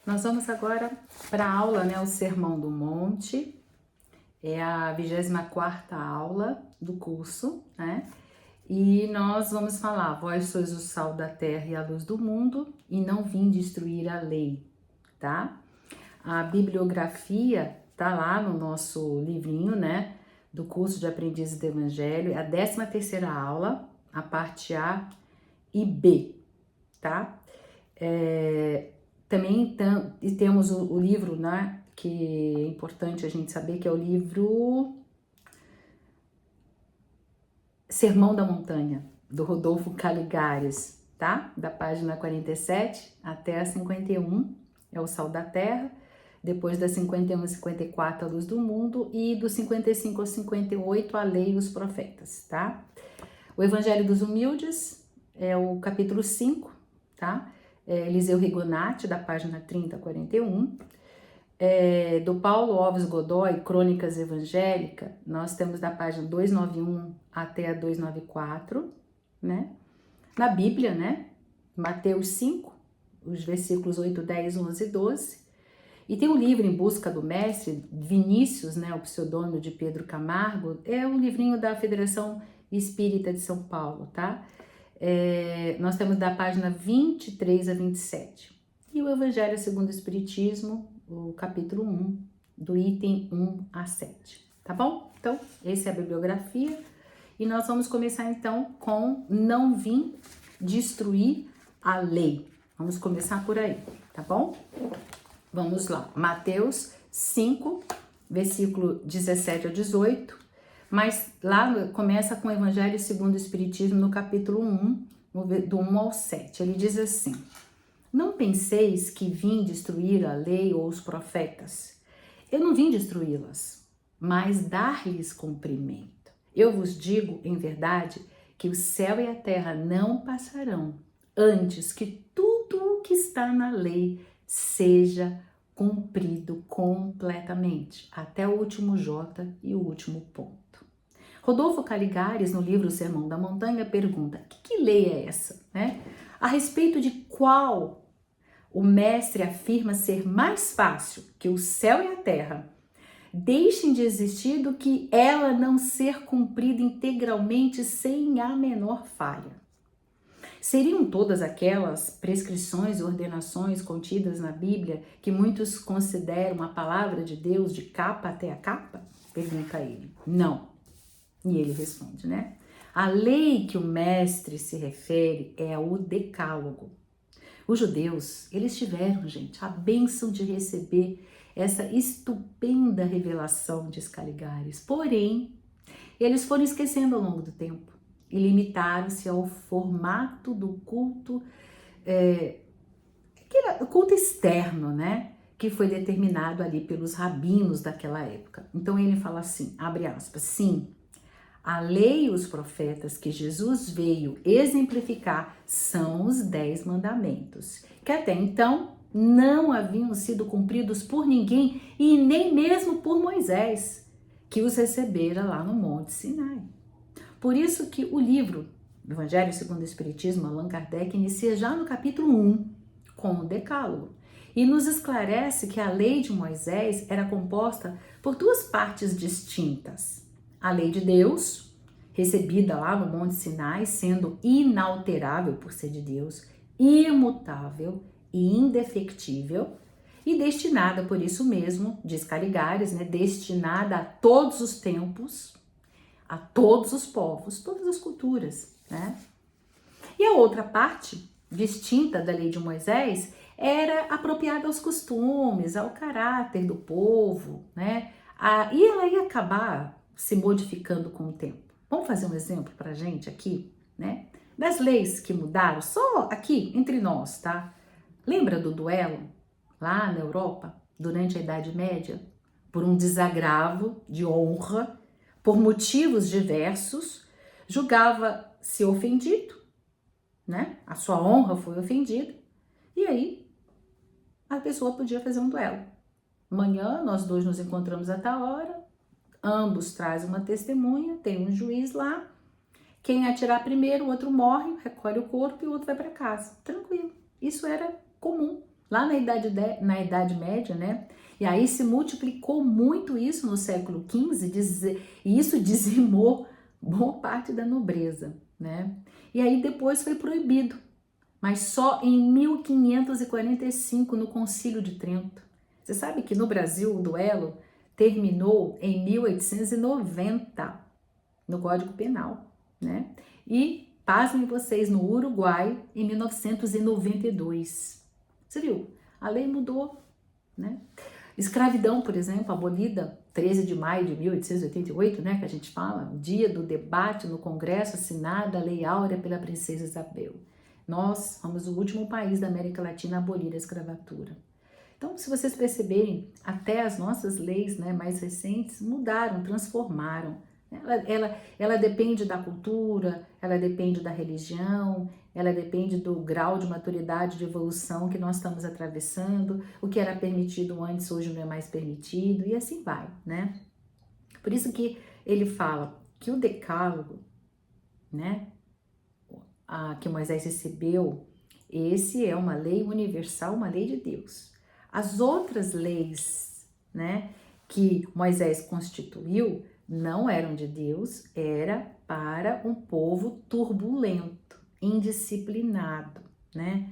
Nós vamos agora para a aula, né? O Sermão do Monte. É a 24ª aula do curso, né? E nós vamos falar: vós sois o sal da terra e a luz do mundo, e não vim destruir a lei, tá? A bibliografia tá lá no nosso livrinho, né? Do curso de Aprendizes do Evangelho, é a 13ª aula, a parte A e B, tá? Também temos o livro, né, que é importante a gente saber, que é o livro Sermão da Montanha, do Rodolfo Caligares, tá? Da página 47 até a 51, é o Sal da Terra. Depois da 51 e 54, a Luz do Mundo. E do 55 ao 58, a Lei e os Profetas, tá? O Evangelho dos Humildes é o capítulo 5, tá? Eliseu Rigonati, da página 30 a 41. Do Paulo Alves Godoy, Crônicas Evangélicas, nós temos da página 291 até a 294, né? Na Bíblia, né? Mateus 5, os versículos 8, 10, 11 e 12. E tem um livro Em Busca do Mestre, Vinícius, né? O pseudônimo de Pedro Camargo, é um livrinho da Federação Espírita de São Paulo, tá? Nós temos da página 23 a 27. E o Evangelho segundo o Espiritismo, o capítulo 1, do item 1 a 7, tá bom? Então, essa é a bibliografia. E nós vamos começar então com não vim destruir a lei. Vamos começar por aí, tá bom? Vamos lá. Mateus 5, versículo 17 a 18. Mas lá começa com o Evangelho segundo o Espiritismo, no capítulo 1, do 1 ao 7. Ele diz assim: não penseis que vim destruir a lei ou os profetas. Eu não vim destruí-las, mas dar-lhes cumprimento. Eu vos digo, em verdade, que o céu e a terra não passarão antes que tudo o que está na lei seja cumprido completamente, até o último J e o último ponto. Rodolfo Caligares, no livro Sermão da Montanha, pergunta: que lei é essa? Né? A respeito de qual o mestre afirma ser mais fácil que o céu e a terra deixem de existir do que ela não ser cumprida integralmente sem a menor falha. Seriam todas aquelas prescrições e ordenações contidas na Bíblia que muitos consideram a palavra de Deus de capa até a capa? Pergunta ele. Não. E ele responde, né? A lei que o mestre se refere é o Decálogo. Os judeus, eles tiveram, gente, a bênção de receber essa estupenda revelação de Caligares. Porém, eles foram esquecendo ao longo do tempo e limitaram-se ao formato do culto, que era o culto externo, né? Que foi determinado ali pelos rabinos daquela época. Então ele fala assim, abre aspas, sim, a lei e os profetas que Jesus veio exemplificar são os 10 mandamentos, que até então não haviam sido cumpridos por ninguém e nem mesmo por Moisés, que os recebera lá no Monte Sinai. Por isso que o livro do Evangelho segundo o Espiritismo, Allan Kardec, inicia já no capítulo 1 com o Decálogo e nos esclarece que a lei de Moisés era composta por duas partes distintas. A lei de Deus, recebida lá no Monte Sinai, sendo inalterável por ser de Deus, imutável e indefectível, e destinada, por isso mesmo, diz Caligares, né, destinada a todos os tempos, a todos os povos, todas as culturas, né? E a outra parte, distinta da lei de Moisés, era apropriada aos costumes, ao caráter do povo, né? E ela ia acabar se modificando com o tempo. Vamos fazer um exemplo pra gente aqui, né? Das leis que mudaram, só aqui entre nós, tá? Lembra do duelo lá na Europa, durante a Idade Média? Por um desagravo de honra, por motivos diversos, julgava-se ofendido, né? A sua honra foi ofendida, e aí a pessoa podia fazer um duelo. Amanhã nós dois nos encontramos a tal hora, ambos trazem uma testemunha, tem um juiz lá, quem atirar primeiro, o outro morre, recolhe o corpo e o outro vai para casa. Tranquilo. Isso era comum lá na Idade Média, né? E aí se multiplicou muito isso no século XV, e isso dizimou boa parte da nobreza, né? E aí depois foi proibido, mas só em 1545, no Concílio de Trento. Você sabe que no Brasil o duelo terminou em 1890, no Código Penal, né? E, pasmem vocês, no Uruguai, em 1992. Você viu? A lei mudou, né? Escravidão, por exemplo, abolida 13 de maio de 1888, né, que a gente fala, dia do debate no Congresso, assinada a Lei Áurea pela Princesa Isabel. Nós fomos o último país da América Latina a abolir a escravatura. Então, se vocês perceberem, até as nossas leis, né, mais recentes mudaram, transformaram. Ela depende da cultura, ela depende da religião, ela depende do grau de maturidade, de evolução que nós estamos atravessando. O que era permitido antes, hoje não é mais permitido, e assim vai, né? Por isso que ele fala que o decálogo, né, que Moisés recebeu, esse é uma lei universal, uma lei de Deus. As outras leis, né, que Moisés constituiu, não eram de Deus, era para um povo turbulento, indisciplinado, né?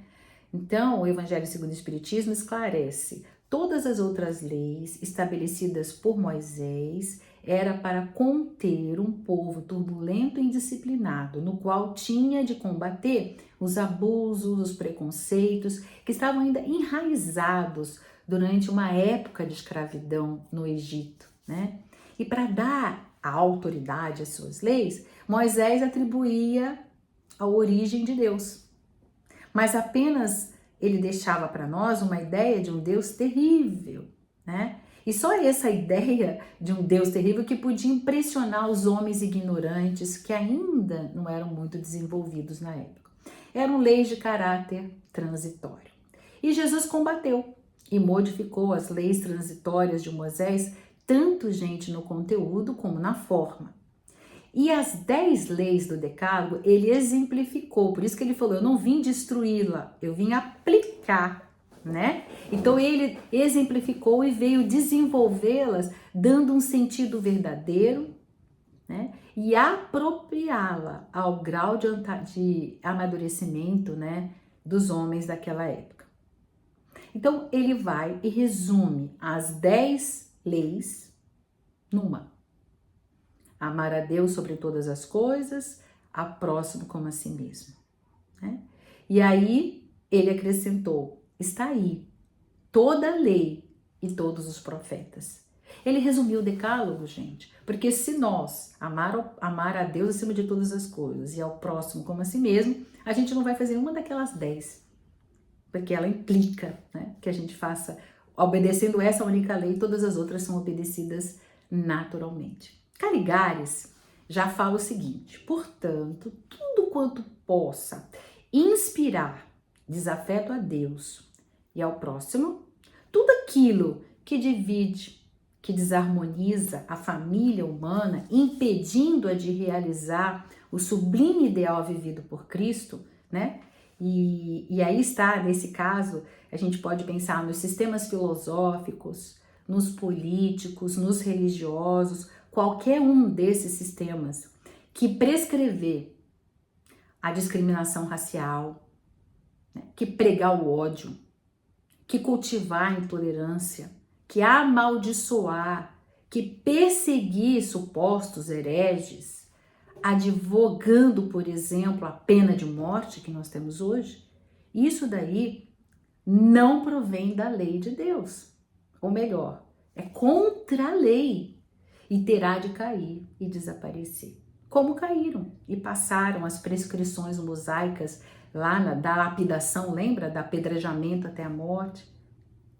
Então, o Evangelho segundo o Espiritismo esclarece: todas as outras leis estabelecidas por Moisés era para conter um povo turbulento e indisciplinado, no qual tinha de combater os abusos, os preconceitos que estavam ainda enraizados durante uma época de escravidão no Egito, né? E para dar a autoridade às suas leis, Moisés atribuía a origem de Deus. Mas apenas ele deixava para nós uma ideia de um Deus terrível, né? E só essa ideia de um Deus terrível que podia impressionar os homens ignorantes que ainda não eram muito desenvolvidos na época. Eram leis de caráter transitório. E Jesus combateu e modificou as leis transitórias de Moisés, tanto, gente, no conteúdo como na forma. E as 10 leis do Decálogo ele exemplificou, por isso que ele falou: eu não vim destruí-la, eu vim aplicar, né? Então ele exemplificou e veio desenvolvê-las, dando um sentido verdadeiro, né? E apropriá-la ao grau de amadurecimento, né, dos homens daquela época. Então ele vai e resume as 10 leis numa: amar a Deus sobre todas as coisas, a próximo como a si mesmo, né? E aí ele acrescentou: está aí toda a lei e todos os profetas. Ele resumiu o decálogo, gente, porque se nós amar a Deus acima de todas as coisas e ao próximo como a si mesmo, a gente não vai fazer uma daquelas 10, porque ela implica, né, que a gente faça, obedecendo essa única lei, todas as outras são obedecidas naturalmente. Caligares já fala o seguinte: portanto, tudo quanto possa inspirar desafeto a Deus e ao próximo, tudo aquilo que divide, que desarmoniza a família humana, impedindo-a de realizar o sublime ideal vivido por Cristo, né? E aí está, nesse caso, a gente pode pensar nos sistemas filosóficos, nos políticos, nos religiosos, qualquer um desses sistemas que prescrever a discriminação racial, né, que pregar o ódio, que cultivar a intolerância, que amaldiçoar, que perseguir supostos hereges, advogando, por exemplo, a pena de morte que nós temos hoje, isso daí não provém da lei de Deus. Ou melhor, é contra a lei e terá de cair e desaparecer. Como caíram e passaram as prescrições mosaicas lá da lapidação, lembra? Da apedrejamento até a morte.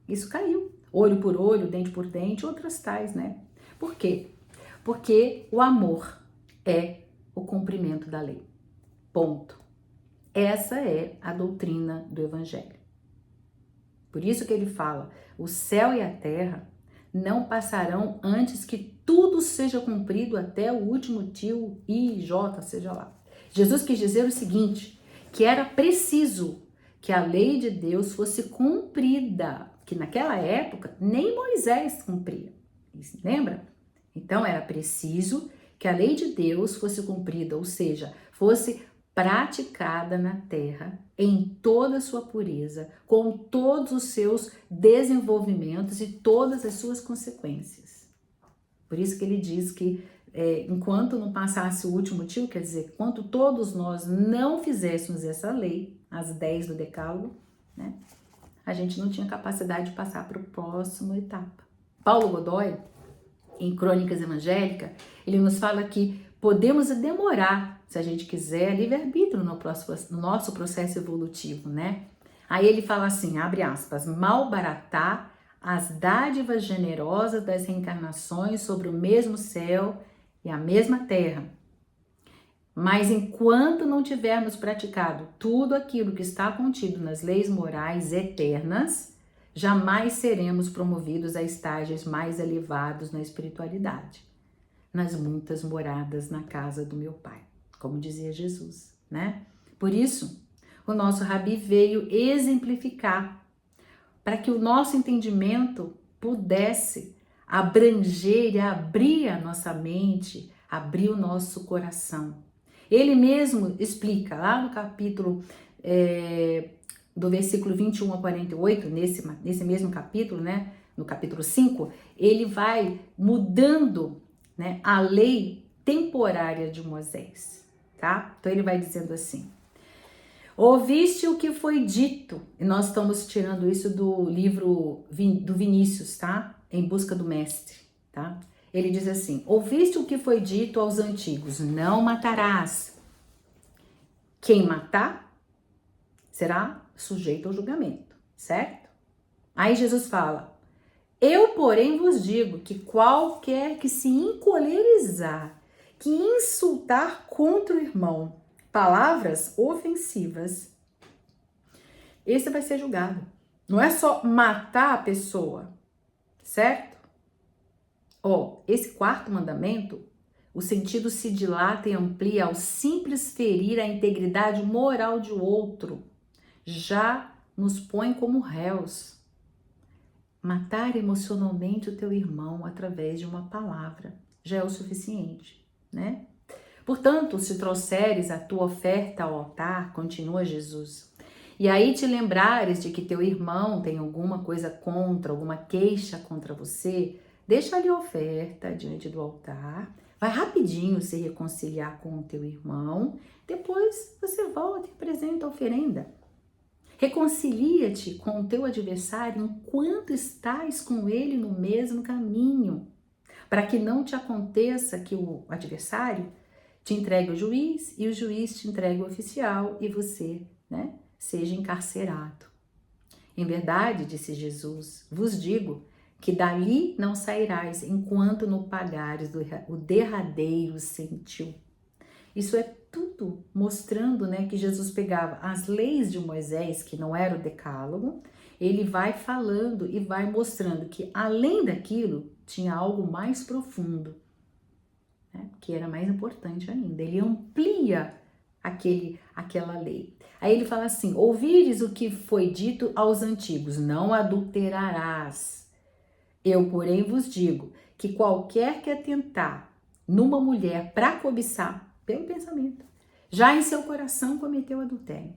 Isso caiu. Olho por olho, dente por dente, outras tais, né? Por quê? Porque o amor é o cumprimento da lei. Ponto. Essa é a doutrina do Evangelho. Por isso que ele fala: o céu e a terra não passarão antes que tudo seja cumprido até o último tio I, J, seja lá. Jesus quis dizer o seguinte, que era preciso que a lei de Deus fosse cumprida, que naquela época nem Moisés cumpria. Lembra? Então era preciso que a lei de Deus fosse cumprida, ou seja, fosse praticada na terra em toda a sua pureza, com todos os seus desenvolvimentos e todas as suas consequências. Por isso que ele diz que enquanto não passasse o último tio, quer dizer, enquanto todos nós não fizéssemos essa lei, as 10 do decálogo, né, a gente não tinha capacidade de passar para a próxima etapa. Paulo Godoy, em Crônicas Evangélicas, ele nos fala que podemos demorar, se a gente quiser, livre-arbítrio no nosso processo evolutivo, né? Aí ele fala assim, abre aspas, malbaratar as dádivas generosas das reencarnações sobre o mesmo céu e a mesma terra. Mas enquanto não tivermos praticado tudo aquilo que está contido nas leis morais eternas, jamais seremos promovidos a estágios mais elevados na espiritualidade, nas muitas moradas na casa do meu Pai, como dizia Jesus, né? Por isso, o nosso Rabi veio exemplificar para que o nosso entendimento pudesse abranger e abrir a nossa mente, abrir o nosso coração. Ele mesmo explica lá no capítulo do versículo 21 a 48, nesse mesmo capítulo, né, no capítulo 5, ele vai mudando, né, a lei temporária de Moisés, tá? Então ele vai dizendo assim, ouviste o que foi dito, e nós estamos tirando isso do livro do Vinícius, tá? Em Busca do Mestre, tá? Ele diz assim, ouviste o que foi dito aos antigos, não matarás. Quem matar será sujeito ao julgamento, certo? Aí Jesus fala, eu, porém, vos digo que qualquer que se encolerizar, que insultar contra o irmão, palavras ofensivas, esse vai ser julgado. Não é só matar a pessoa, certo? Esse quarto mandamento, o sentido se dilata e amplia ao simples ferir a integridade moral de outro, já nos põe como réus. Matar emocionalmente o teu irmão através de uma palavra já é o suficiente, né? Portanto, se trouxeres a tua oferta ao altar, continua Jesus, e aí te lembrares de que teu irmão tem alguma coisa contra, alguma queixa contra você, deixa ali a oferta diante do altar, vai rapidinho se reconciliar com o teu irmão, depois você volta e apresenta a oferenda. Reconcilia-te com o teu adversário enquanto estás com ele no mesmo caminho, para que não te aconteça que o adversário te entregue ao juiz e o juiz te entregue ao oficial e você, né, seja encarcerado. Em verdade, disse Jesus, vos digo que dali não sairás enquanto não pagares o derradeiro centil. Isso é tudo mostrando, né, que Jesus pegava as leis de Moisés, que não era o decálogo, ele vai falando e vai mostrando que além daquilo tinha algo mais profundo, né, que era mais importante ainda. Ele amplia aquela lei. Aí ele fala assim, ouvires o que foi dito aos antigos, não adulterarás. Eu, porém, vos digo que qualquer que atentar numa mulher para cobiçar, pelo pensamento, já em seu coração cometeu adultério.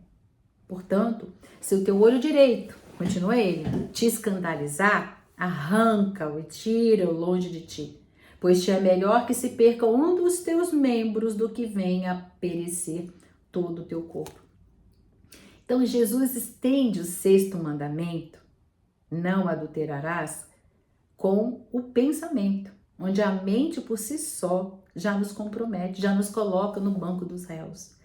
Portanto, se o teu olho direito, continua ele, te escandalizar, arranca-o e tira-o longe de ti, pois te é melhor que se perca um dos teus membros do que venha a perecer todo o teu corpo. Então, Jesus estende o 6º mandamento, não adulterarás, com o pensamento, onde a mente por si só já nos compromete, já nos coloca no banco dos réus.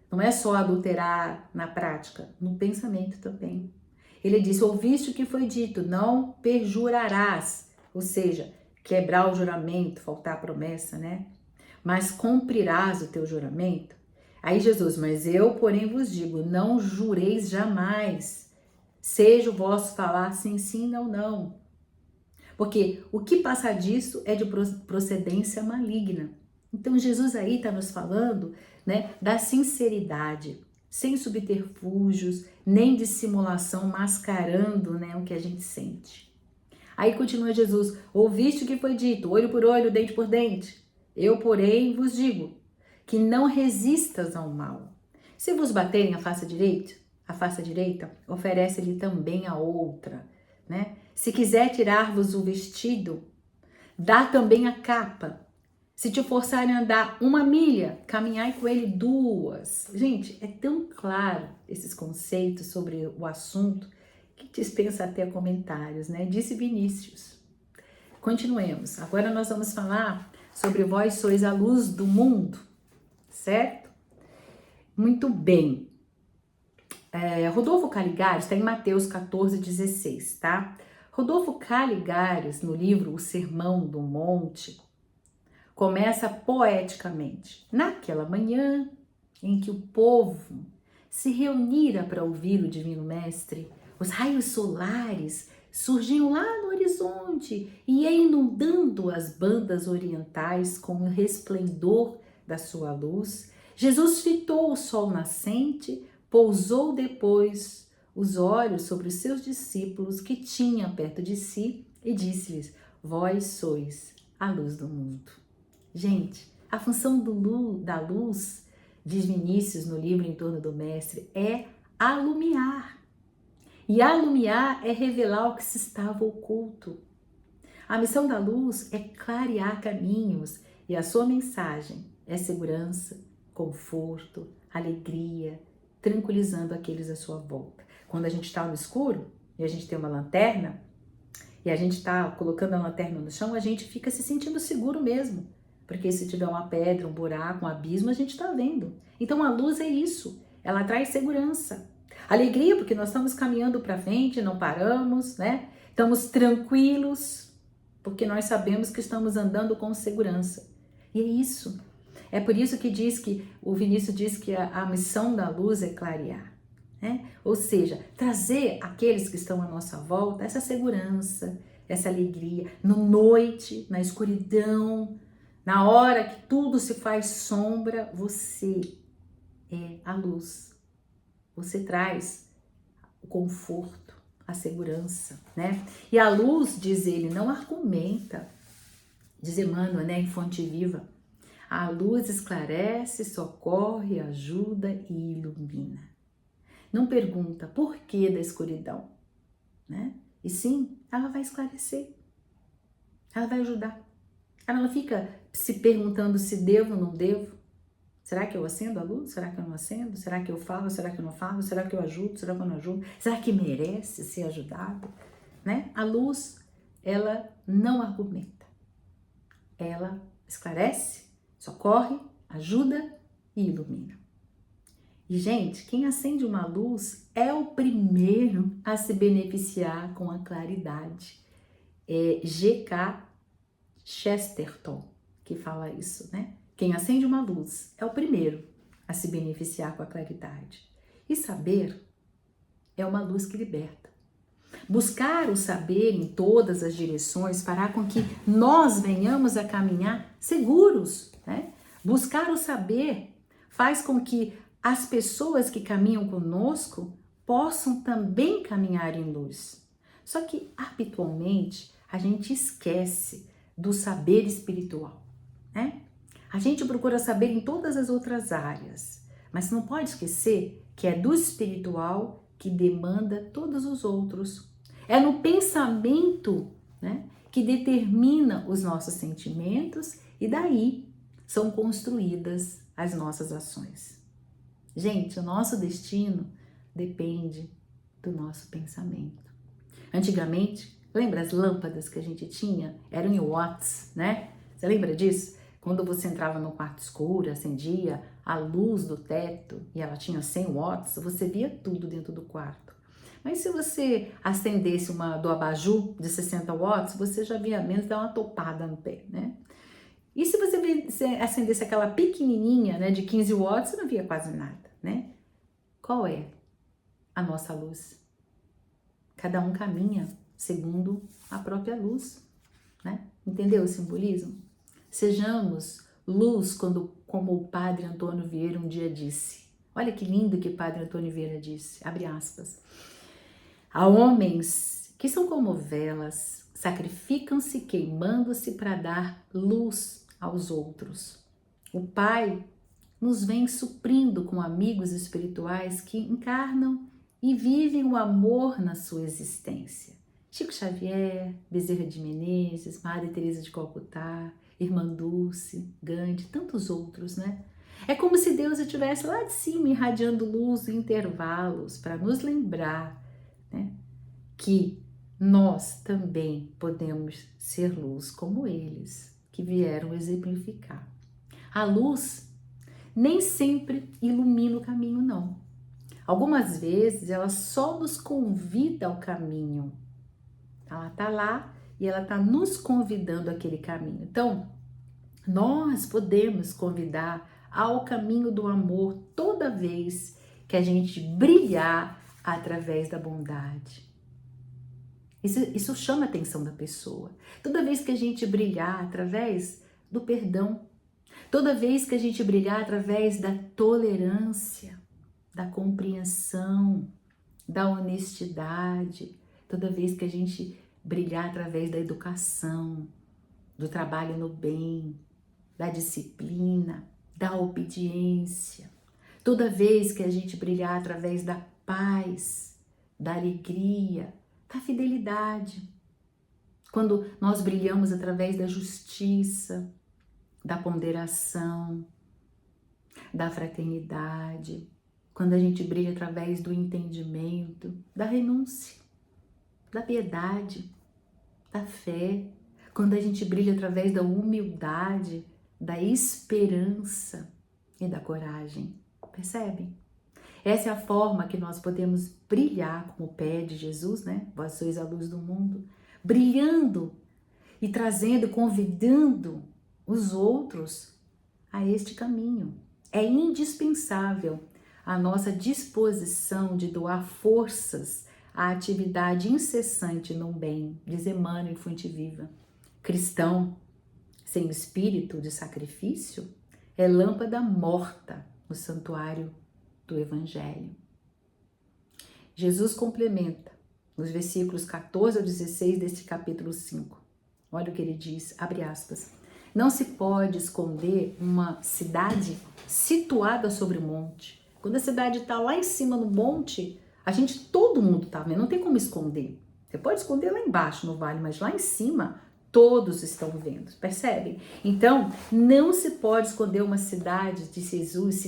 Não é só adulterar na prática, no pensamento também. Ele diz, ouviste o que foi dito, não perjurarás, ou seja, quebrar o juramento, faltar a promessa, né? Mas cumprirás o teu juramento. Aí Jesus, mas eu, porém, vos digo, não jureis jamais, seja o vosso falar sim, sim, não, não. Porque o que passa disso é de procedência maligna. Então Jesus aí está nos falando, né, da sinceridade, sem subterfúgios, nem dissimulação, mascarando, né, o que a gente sente. Aí continua Jesus: ouviste o que foi dito, olho por olho, dente por dente. Eu, porém, vos digo, que não resistas ao mal. Se vos baterem a face direita, oferece-lhe também a outra, né? Se quiser tirar-vos o vestido, dá também a capa. Se te forçarem a andar 1 milha, caminhai com ele 2. Gente, é tão claro esses conceitos sobre o assunto que dispensa até comentários, né? Disse Vinícius. Continuemos. Agora nós vamos falar sobre vós sois a luz do mundo, certo? Muito bem. Rodolfo Caligares está em Mateus 14,16, tá? Rodolfo Caligares, no livro O Sermão do Monte, começa poeticamente. Naquela manhã em que o povo se reunira para ouvir o Divino Mestre, os raios solares surgiam lá no horizonte e ia inundando as bandas orientais com o resplendor da sua luz. Jesus fitou o sol nascente, pousou depois os olhos sobre os seus discípulos que tinha perto de si e disse-lhes: vós sois a luz do mundo. Gente, a função da luz, diz Vinícius no livro Em Torno do Mestre, é alumiar. E alumiar é revelar o que se estava oculto. A missão da luz é clarear caminhos e a sua mensagem é segurança, conforto, alegria, tranquilizando aqueles à sua volta. Quando a gente está no escuro e a gente tem uma lanterna e a gente está colocando a lanterna no chão, a gente fica se sentindo seguro mesmo. Porque se tiver uma pedra, um buraco, um abismo, a gente está vendo. Então a luz é isso, ela traz segurança. Alegria, porque nós estamos caminhando para frente, não paramos, né? Estamos tranquilos, porque nós sabemos que estamos andando com segurança. E é isso. É por isso que o Vinícius diz que a missão da luz é clarear, né? Ou seja, trazer aqueles que estão à nossa volta essa segurança, essa alegria, na noite, na escuridão, na hora que tudo se faz sombra, você é a luz. Você traz o conforto, a segurança, né? E a luz, diz ele, não argumenta. Diz Emmanuel, né, em Fonte Viva. A luz esclarece, socorre, ajuda e ilumina. Não pergunta por que da escuridão, né? E sim, ela vai esclarecer. Ela vai ajudar. Ela não fica se perguntando se devo ou não devo. Será que eu acendo a luz? Será que eu não acendo? Será que eu falo? Será que eu não falo? Será que eu ajudo? Será que eu não ajudo? Será que merece ser ajudado? Né? A luz, ela não argumenta. Ela esclarece, socorre, ajuda e ilumina. E, gente, quem acende uma luz é o primeiro a se beneficiar com a claridade. É G.K. Chesterton que fala isso, né? Quem acende uma luz é o primeiro a se beneficiar com a claridade. E saber é uma luz que liberta. Buscar o saber em todas as direções fará com que nós venhamos a caminhar seguros, né? Buscar o saber faz com que as pessoas que caminham conosco possam também caminhar em luz. Só que, habitualmente, a gente esquece do saber espiritual, né? A gente procura saber em todas as outras áreas, mas não pode esquecer que é do espiritual que demanda todos os outros. É no pensamento, né, que determina os nossos sentimentos e daí são construídas as nossas ações. Gente, o nosso destino depende do nosso pensamento. Antigamente, lembra as lâmpadas que a gente tinha? Eram em watts, né? Você lembra disso? Quando você entrava no quarto escuro, acendia a luz do teto e ela tinha 100 watts, você via tudo dentro do quarto. Mas se você acendesse uma do abajur de 60 watts, você já via menos, dar uma topada no pé, né? E se você acendesse aquela pequenininha, né, de 15 watts, você não via quase nada, né? Qual é a nossa luz? Cada um caminha segundo a própria luz, né? Entendeu o simbolismo? Sejamos luz como o padre Antônio Vieira um dia disse. Olha que lindo que Padre Antônio Vieira disse, abre aspas. Há homens que são como velas, sacrificam-se queimando-se para dar luz aos outros. O Pai nos vem suprindo com amigos espirituais que encarnam e vivem o amor na sua existência. Chico Xavier, Bezerra de Menezes, Madre Teresa de Calcutá, Irmã Dulce, Gandhi, tantos outros, né? É como se Deus estivesse lá de cima irradiando luz em intervalos para nos lembrar, né, que nós também podemos ser luz como eles, que vieram exemplificar. A luz nem sempre ilumina o caminho, não. Algumas vezes ela só nos convida ao caminho. Ela está lá e ela está nos convidando àquele caminho. Então, nós podemos convidar ao caminho do amor toda vez que a gente brilhar através da bondade. Isso chama a atenção da pessoa. Toda vez que a gente brilhar através do perdão, toda vez que a gente brilhar através da tolerância, da compreensão, da honestidade, toda vez que a gente brilhar através da educação, do trabalho no bem, da disciplina, da obediência, toda vez que a gente brilhar através da paz, da alegria, da fidelidade, quando nós brilhamos através da justiça, da ponderação, da fraternidade, quando a gente brilha através do entendimento, da renúncia, da piedade, da fé, quando a gente brilha através da humildade, da esperança e da coragem. Percebem? Essa é a forma que nós podemos brilhar, como pede Jesus, né? Vós sois a luz do mundo, brilhando e trazendo, convidando os outros a este caminho. É indispensável a nossa disposição de doar forças à atividade incessante no bem, diz Emmanuel em Fonte Viva. Cristão sem espírito de sacrifício é lâmpada morta no santuário do Evangelho. Jesus complementa nos versículos 14 a 16 deste capítulo 5. Olha o que ele diz, abre aspas. Não se pode esconder uma cidade situada sobre o monte. Quando a cidade está lá em cima no monte, todo mundo está vendo, não tem como esconder. Você pode esconder lá embaixo no vale, mas lá em cima todos estão vendo, percebem? Então, não se pode esconder uma cidade de Jesus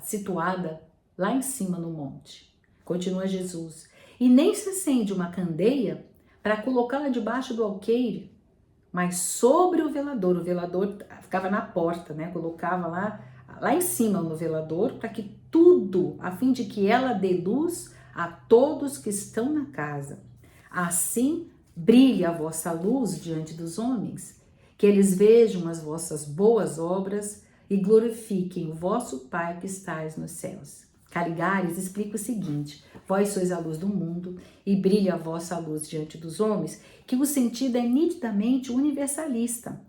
situada lá em cima no monte. Continua Jesus. E nem se acende uma candeia para colocá-la debaixo do alqueire, mas sobre o velador ficava na porta, né? Colocava lá em cima no velador, para que tudo, a fim de que ela dê luz a todos que estão na casa. Assim brilhe a vossa luz diante dos homens, que eles vejam as vossas boas obras e glorifiquem o vosso Pai que estais nos céus. Caligares explica o seguinte: vós sois a luz do mundo e brilha a vossa luz diante dos homens, que o sentido é nitidamente universalista,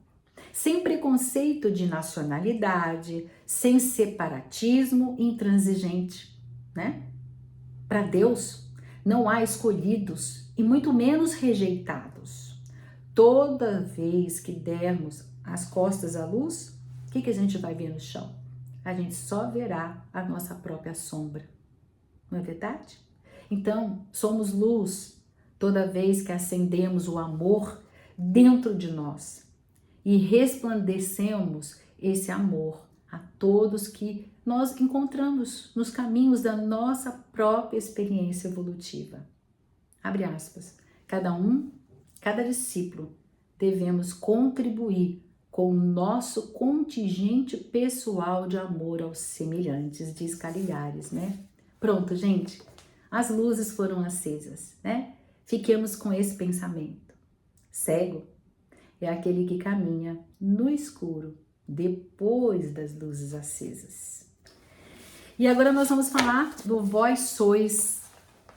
sem preconceito de nacionalidade, sem separatismo intransigente, né? Para Deus não há escolhidos e muito menos rejeitados. Toda vez que dermos as costas à luz, o que a gente vai ver no chão? A gente só verá a nossa própria sombra. Não é verdade? Então, somos luz toda vez que acendemos o amor dentro de nós e resplandecemos esse amor a todos que nós encontramos nos caminhos da nossa própria experiência evolutiva. Abre aspas. Cada discípulo, devemos contribuir com o nosso contingente pessoal de amor aos semelhantes, diz Caligares, né? Pronto, gente. As luzes foram acesas, né? Fiquemos com esse pensamento. Cego é aquele que caminha no escuro depois das luzes acesas. E agora nós vamos falar do vós sois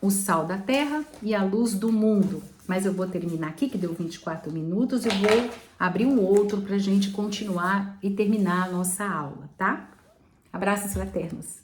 o sal da terra e a luz do mundo. Mas eu vou terminar aqui, que deu 24 minutos, e vou abrir um outro para a gente continuar e terminar a nossa aula, tá? Abraços fraternos.